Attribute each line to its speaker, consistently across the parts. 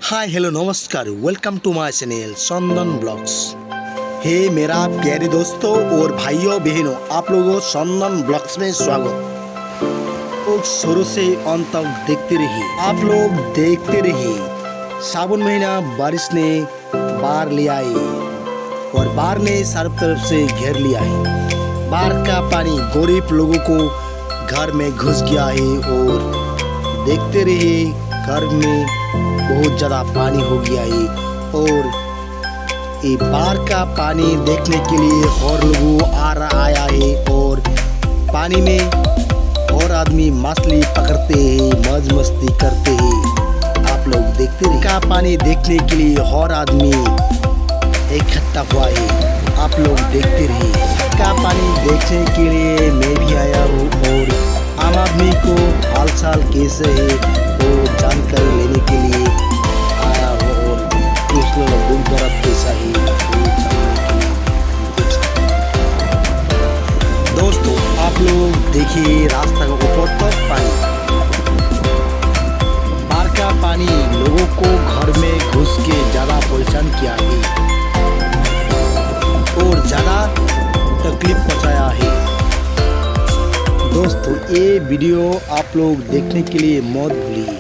Speaker 1: हाय hello नमस्कार, welcome to my channel Chandan blogs. हे मेरा प्यारे दोस्तों और भाइयों बहनों, आप लोगों चंदन ब्लॉग्स में स्वागत। तो शुरू से अंत तक देखते रहिए, आप लोग देखते रहिए। सावन महीना बारिश ने बाढ़ ले आए और बाढ़ ने चारों तरफ से घेर लिया है। बाढ़ का पानी गरीब लोगों को घर में घुस गया है और देखते रहिए घर में बहुत ज़्यादा पानी हो गया है। और ये बाढ़ का पानी देखने के लिए और लोगों आया है और पानी में और आदमी मछली पकड़ते हैं, मौज मस्ती करते हैं। आप लोग देखते रहिए। का पानी देखने के लिए और आदमी इकट्ठा हुआ है, आप लोग देखते रहिए। का पानी देखने के लिए मैं भी आया हूँ और आम आदमी को हाल चाल कैसे है वो जानकारी लेने के लिए आया हूँ और कुछ लोग गुम तरफ कैसा है वो जानने के लिए। दोस्तों आप लोग देखिए रास्ता के ऊपर तक पानी, बाढ़ का पानी लोगों को घर में घुस के ज़्यादा परेशान किया है और ज़्यादा तकलीफ पहुँचाया है। दोस्तों ये वीडियो आप लोग देखने के लिए मत भूलिए।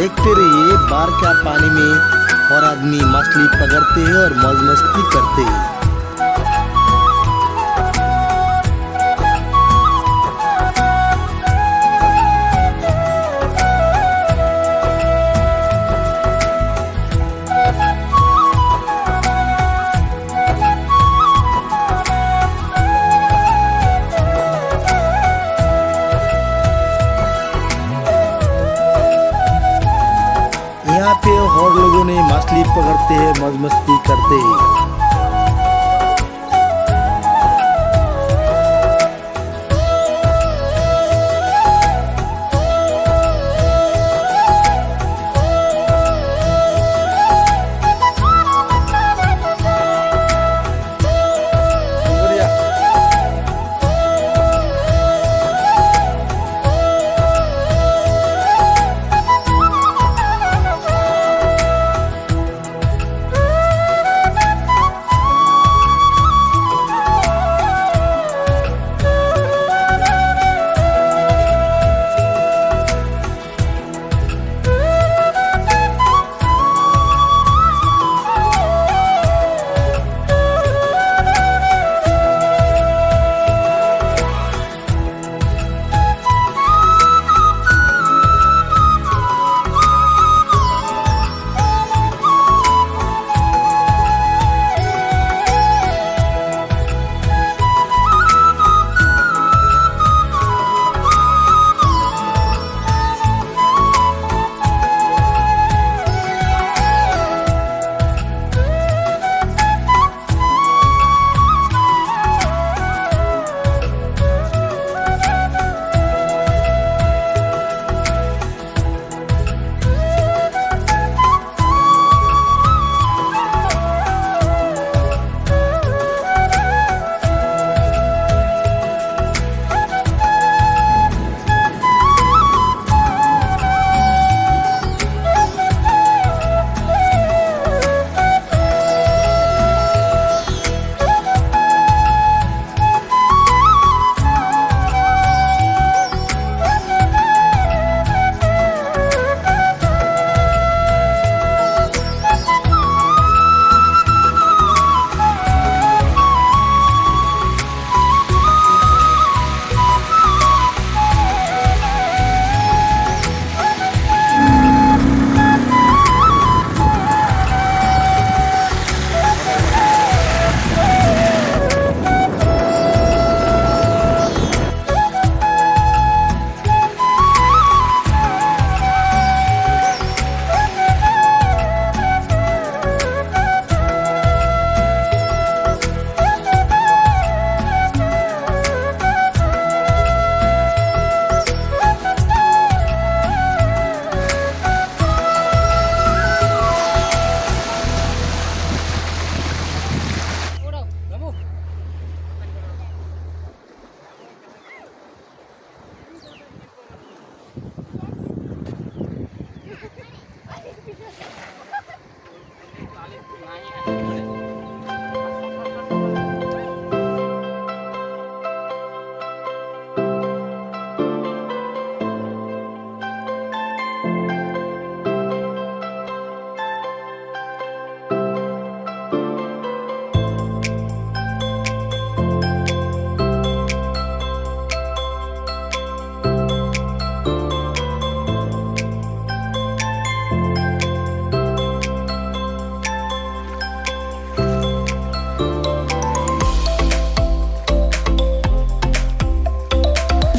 Speaker 1: देखते रहिए बारिश पानी में और आदमी मछली पकड़ते हैं और मौज मस्ती करते हैं। यहाँ पे और लोगों ने मछली पकड़ते हैं, मौज मस्ती करते हैं।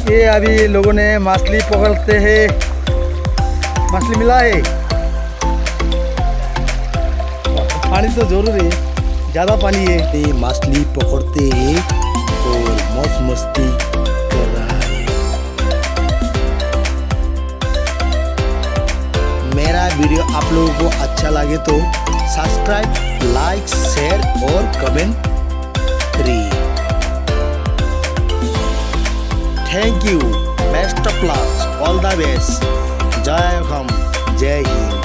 Speaker 1: ये अभी लोगों ने मछली पकड़ते हैं। मछली मिला है। पानी तो जरूर है, ज़्यादा पानी है। ये मछली पकड़ते हैं और मौज मस्ती कर रहा है। मेरा वीडियो आप लोगों को अच्छा लगे तो सब्सक्राइब, लाइक, शेयर और कमेंट करिए। Thank you, best of luck, all the best. Jai Hind, Jai Hind.